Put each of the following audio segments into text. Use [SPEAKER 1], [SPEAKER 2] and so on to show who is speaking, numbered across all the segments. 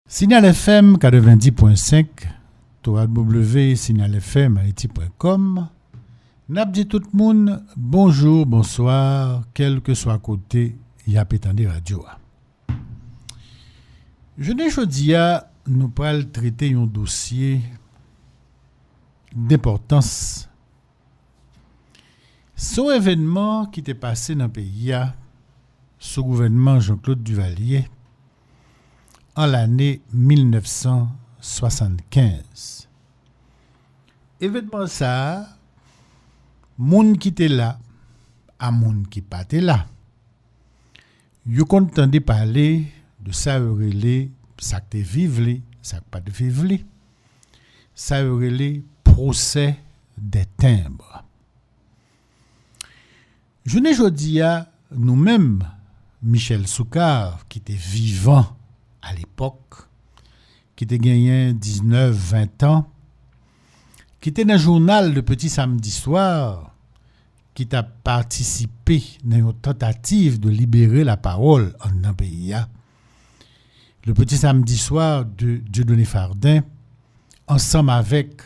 [SPEAKER 1] Signal FM 90.5, www.signalfm.haiti.com. N'a dit tout le monde bonjour, bonsoir, quel que soit côté y a pétandi radio. Je n'ai choisi à nous pas traiter un dossier d'importance. Son événement qui était passé dans le pays sous gouvernement Jean-Claude Duvalier en l'année 1975. Événement ça, moun qui était là, à moun qui pas était là. Yo contenté parler de ça relé, ça que vivre, ça que pas de vivre. Ça relé procès des timbres. Je n'ai jodi à nous-mêmes Michel Soukar qui était vivant à l'époque, qui était gagné 19-20 ans, qui était dans le journal Le Petit Samedi Soir, qui a participé dans une tentative de libérer la parole en un pays. Le Petit Samedi Soir de Dieudonné Fardin, ensemble avec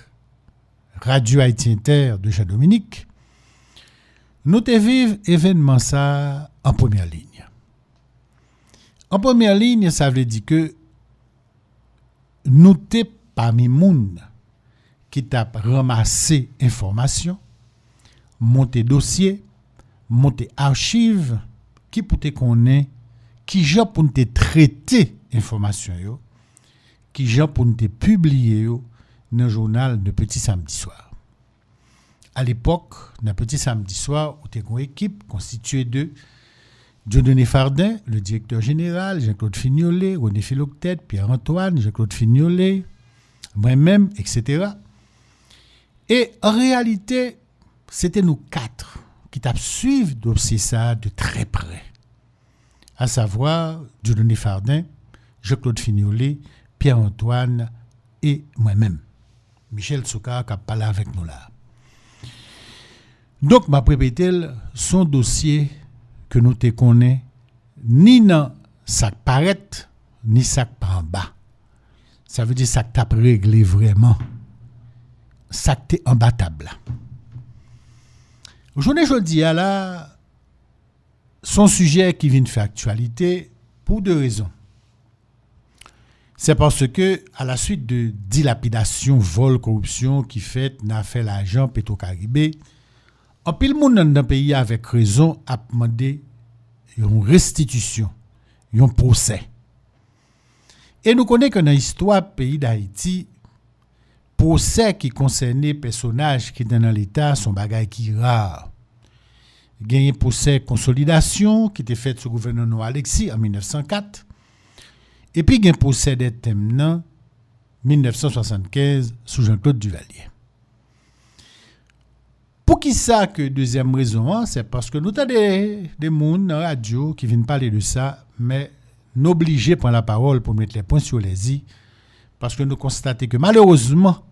[SPEAKER 1] Radio Haïti Inter de Jean-Dominique, nous te vivons événement ça en première ligne. En première ligne, ça veut dire que nous t'es parmi moun qui t'a ramassé information, monté dossier, monté archive, qui pour te connaître, qui gens pour te traiter information yo, qui gens pour te publier yo dans le journal de Petit Samedi Soir. À l'époque, dans Petit Samedi Soir, on était une équipe constituée de Dieudonné Fardin, le directeur général, Jean-Claude Fignolet, René Philoctet, Pierre-Antoine, Jean-Claude Fignolet, moi-même, etc. Et en réalité, c'était nous quatre qui t'ont suivi dossier ça de très près. À savoir, Dieudonné Fardin, Jean-Claude Fignolet, Pierre-Antoine et moi-même. Michel Soukar qui a parlé avec nous là. Donc, ma répété son dossier que nous te connaissons, ni dans ça paraît, ni ça pas en bas. Ça veut dire ça que t'as réglé vraiment. Ça que t'es imbattable. Aujourd'hui, là, son sujet qui vient de faire actualité pour deux raisons. C'est parce que, à la suite de dilapidation, vol, corruption qui n'a fait l'argent Petro-Caribé, en pile monde dans le pays avec raison a demandé une restitution, un procès. Et nous connaissons que dans l'histoire pays d'Haïti, procès qui concernait personnages qui dans l'État sont bagaille qui rare. Il y a un procès consolidation qui était fait sous le gouvernement Alexis en 1904. Et puis il y a un procès des thèmes en 1975 sous Jean-Claude Duvalier. Pour qui ça que deuxième raison, c'est parce que nous avons des gens dans la radio qui viennent parler de ça, mais nous obligés de prendre la parole pour mettre les points sur les i, parce que nous constatons que malheureusement,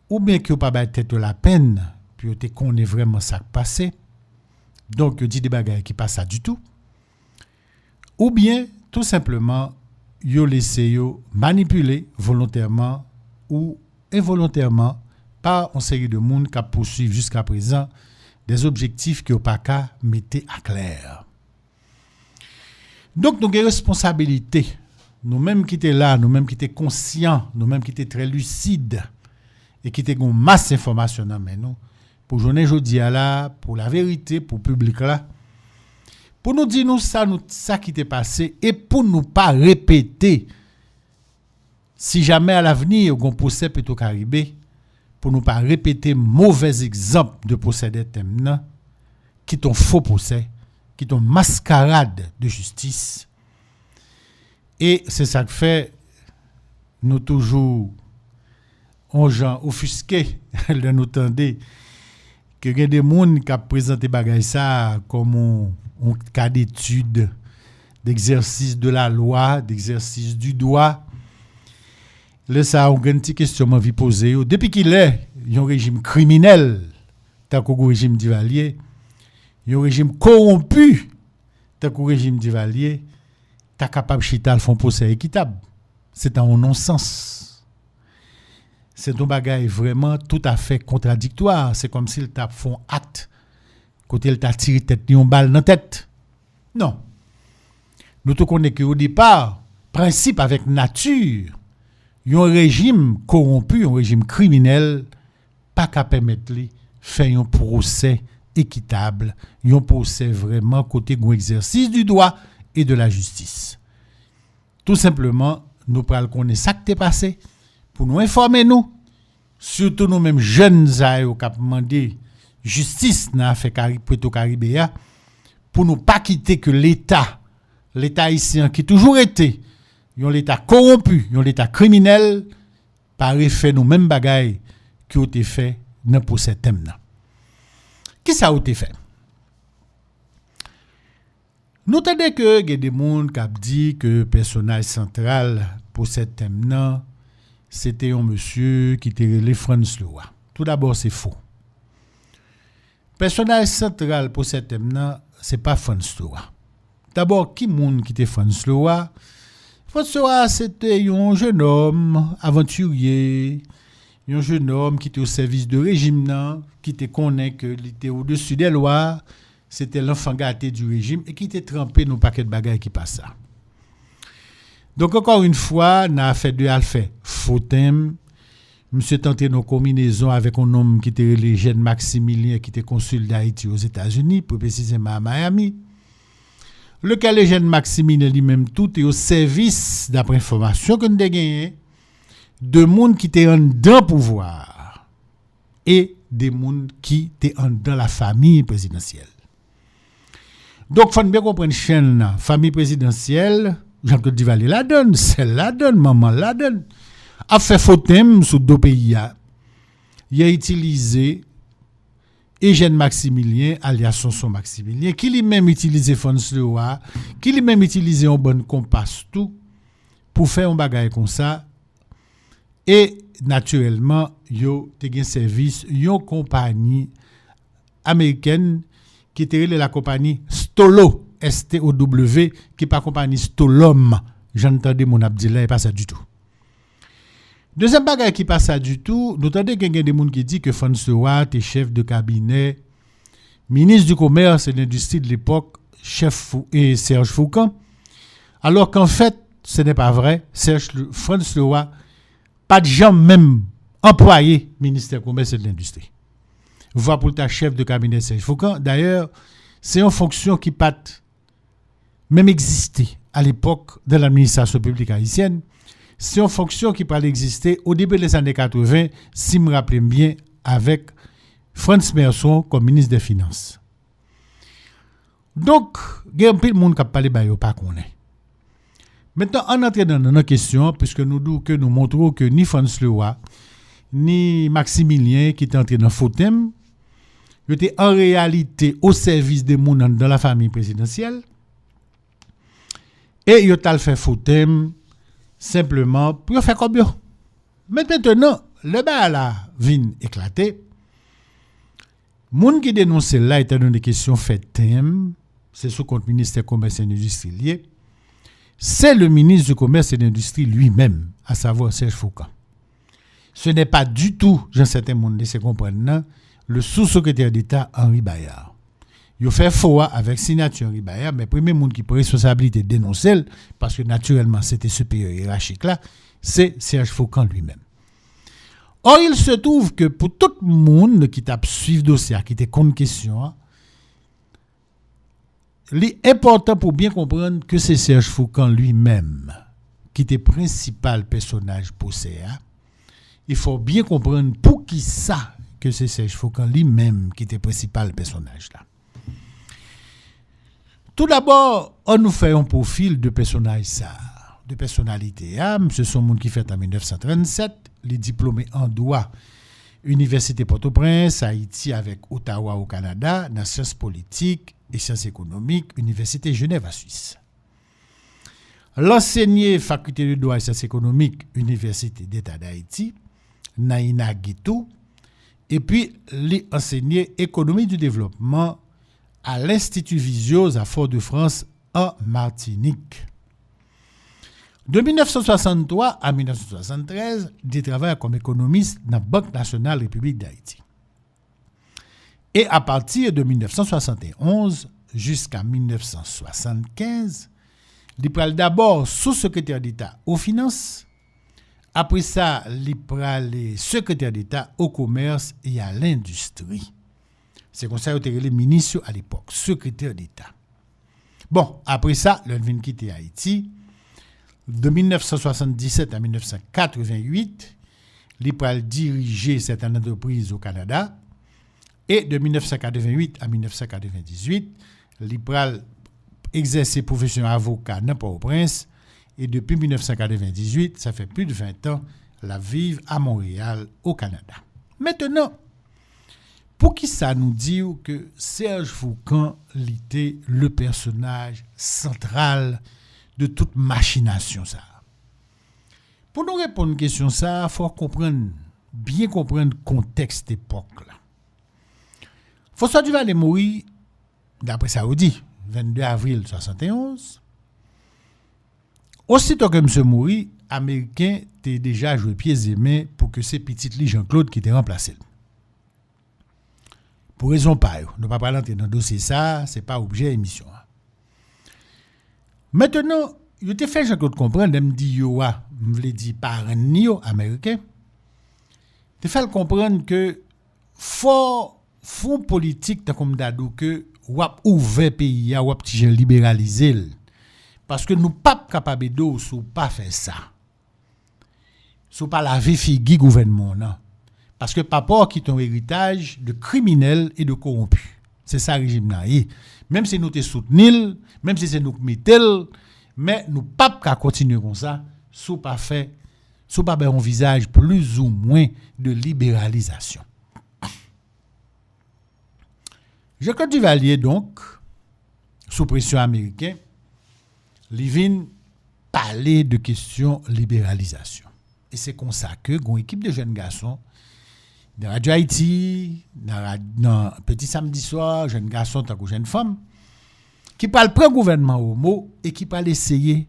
[SPEAKER 1] ou bien que vous n'avez pas tête la peine, puis vous connaissez vraiment ça qui passe, donc vous dites des bagages qui ne passent pas du tout, ou bien tout simplement, vous laissez manipuler volontairement ou involontairement par une série de monde qui poursuivent jusqu'à présent des objectifs qui n'ont pas qu'à mettre à clair. Donc, nous avons une responsabilité. Nous-mêmes qui sommes là, nous-mêmes qui sommes conscients, nous-mêmes qui sommes très lucides et qui avons une masse d'informations dans nous, pour journée aujourd'hui là, pour la vérité, pour le public là, pour nous dire ça qui t'est passé et pour nous pas répéter si jamais à l'avenir on procès Petro-Caribé, pour ne pas répéter mauvais exemples de procédés thèmes qui sont faux procès, qui sont mascarade de justice. Et c'est ça que fait nous toujours on gens offusqués de nous tendre que y a des gens qui présenté bagay ça comme un cas d'étude d'exercice de la loi, d'exercice du droit. Là, ça, on a une petite question que je poser. Depuis qu'il est, il y a un régime criminel, tant qu'au régime Duvalier, il y a un régime corrompu, tant qu'au régime Duvalier, tu es capable de faire un procès équitable. c'est un non-sens. C'est un bagage vraiment tout à fait contradictoire. C'est comme s'il t'a fait un acte, côté il t'a tiré tête, une balle dans la tête. Non. Nous te connaissons qu'au départ, principe avec nature, un régime corrompu, un régime criminel, pas qu'à permettre de faire un procès équitable, un procès vraiment côté un exercice du droit et de la justice. Tout simplement, nous prenons connaître ça qui est passé pour nous informer nous, surtout nous mêmes jeunes qui ont demandé justice dans l'affaire Puerto Caribéa, pour nous pas quitter que l'État haïtien qui toujours été l'État corrompu, l'État criminel, par effet nous mêmes bagailles qui ont été fait dans pour ce thème là. Qui ça a été fait? Nous entendons que il y a des gens qui ont dit que le personnage central pour ce thème là, c'était un monsieur qui était relé France Leroy. Tout d'abord, c'est faux. Le personnage central pour ce thème là, c'est pas France Leroy. D'abord, qui monde qui était France Leroy? France Leroy, c'était un jeune homme aventurier, un jeune homme qui était au service de régime, qui était connaît que il était au-dessus des lois, c'était l'enfant gâté du régime et qui était trempé dans un paquet de bagailles qui passent ça. Donc encore une fois, on a fait deux alphets. Faux thème. Monsieur tenté nos combinaisons avec un homme qui était le jeune Maximilien, qui était consul d'Haïti aux États-Unis, plus précisément à Miami. Lequel le jeune Maximilien lui-même tout est au service d'après information que nous avons gagné de monde qui étaient en dedans pouvoir et des monde qui étaient en dedans la famille présidentielle. Donc faut bien comprendre chaîne famille présidentielle, Jean-Claude Duvalier la donne, celle la donne, maman la donne. A fait faux thème sur deux pays. Il a utilisé Eugène Maximilien, alias Sonson Maximilien, qui lui-même utilisé France Leroy, qui lui-même utilisé un bon compas tout pour faire un bagage comme ça. Et naturellement, yo te gen service une compagnie américaine qui était la compagnie Stolo, S-T-O-W, qui pas compagnie Stolom. J'entendais mon Abdillah et pas ça du tout. Deuxième bagage qui passe ça du tout, nous entendons qu'il y a des gens qui disent que François Leroy était chef de cabinet, ministre du Commerce et de l'Industrie de l'époque, chef et Serge Foucan, alors qu'en fait, ce n'est pas vrai. François Leroy, pas de gens même employé ministère du Commerce et de l'Industrie. Voir pour ta chef de cabinet Serge Foucan. D'ailleurs, c'est une fonction qui n'a pas même existé à l'époque de l'administration publique haïtienne. C'est une fonction qui peut exister au début des années 80, si je me rappelle bien, avec Frantz Merson comme ministre des Finances. Donc, il y a un peu de monde qui a parlé de pas connaît. Maintenant, on entre dans nos questions, puisque nous montrons que ni Frantz Leroy, ni Maximilien, qui étaient entrés dans le faux thème, ils étaient en réalité au service des gens dans la famille présidentielle, et ils ont fait faux thème simplement pour faire comme ça. Mais maintenant, le bas là vient éclater. Moun qui dénonce là étant donné des questions faites thème, c'est sous compte ministère commerce et industrie lié. C'est le ministre du commerce et de l'industrie lui-même, à savoir Serge Foucan. Ce n'est pas du tout, j'en certain monde laisser comprendre, le sous-secrétaire d'État Henri Bayard. Il fait faux avec signature Henri Bayard, mais le premier monde qui peut responsabilité dénoncer, parce que naturellement c'était supérieur hiérarchique là, c'est Serge Foucan lui-même. Or, il se trouve que pour tout le monde qui t'a suivi le dossier, qui était contre question, l'important pour bien comprendre que c'est Serge Foucan lui-même qui était principal personnage pour CA. Il faut bien comprendre pour qui ça que c'est Serge Foucan lui-même qui était principal personnage là. Tout d'abord, on nous fait un profil de personnage ça, de personnalité. Ce sont gens qui fait en 1937, les diplômés en droit, Université Port-au-Prince, Haïti avec Ottawa au Canada, dans sciences politiques et sciences économiques, Université Genève à Suisse. L'enseigné faculté de droit et sciences économiques, Université d'État d'Haïti, Naïna Guitou, et puis l'enseigné économie du développement à l'Institut Visiose à Fort-de-France en Martinique. De 1963 à 1973, il travaille comme économiste dans la Banque nationale République d'Haïti. Et à partir de 1971 jusqu'à 1975, il prend d'abord sous-secrétaire d'État aux finances. Après ça, il prend les secrétaire d'État au commerce et à l'industrie. C'est comme ça qu'il était ministre à l'époque, secrétaire d'État. Bon, après ça, il vient quitter Haïti. De 1977 à 1988, il prend diriger certaines entreprises au Canada. Et de 1988 à 1998, il prend exercer profession avocat dans Port-au-Prince. Et depuis 1998, ça fait plus de 20 ans, la vive à Montréal, au Canada. Maintenant, pour qui ça nous dit que Serge Foucan était le personnage central de toute machination ça? Pour nous répondre à une question ça, il faut bien comprendre le contexte époque là. François Duvalier mourit, d'après Saoudi, 22 avril 1971. Aussitôt que M. mourit, Américain était déjà joué pieds et mains pour que c'est petit Lee Jean-Claude qui était remplacé. Pour raison pareille, nous ne pouvons pas rentrer dans le dossier ça, ce n'est pas objet d'émission. Maintenant, il te fait Jean-Claude comprendre, il me dit, je voulais dire par un Américain, il te fait comprendre que fort politique comme d'adou que wap ouvert pays a wap ti libéraliser parce que nous pas capable de sou pas faire ça sou pas laver figi gouvernement non parce que papa qui ton héritage de criminels et de corrompus c'est ça régime là même si nous te soutenir même si c'est nous mettel mais nous pas continuer comme ça sou pas ben un visage plus ou moins de libéralisation. Jean-Claude Duvalier, donc, sous pression américaine, il vient parler de questions libéralisation. Et c'est comme ça que, une équipe de jeunes garçons, de Radio Haïti, dans Petit Samedi Soir, jeunes garçons, tant que jeunes femmes, qui parlent près gouvernement au mot et qui parlent essayer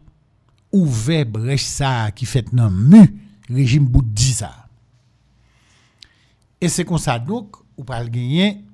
[SPEAKER 1] ouvrir brèche ça qui fait dans mu régime bouddhiste. Et c'est comme ça, donc, on parle gagner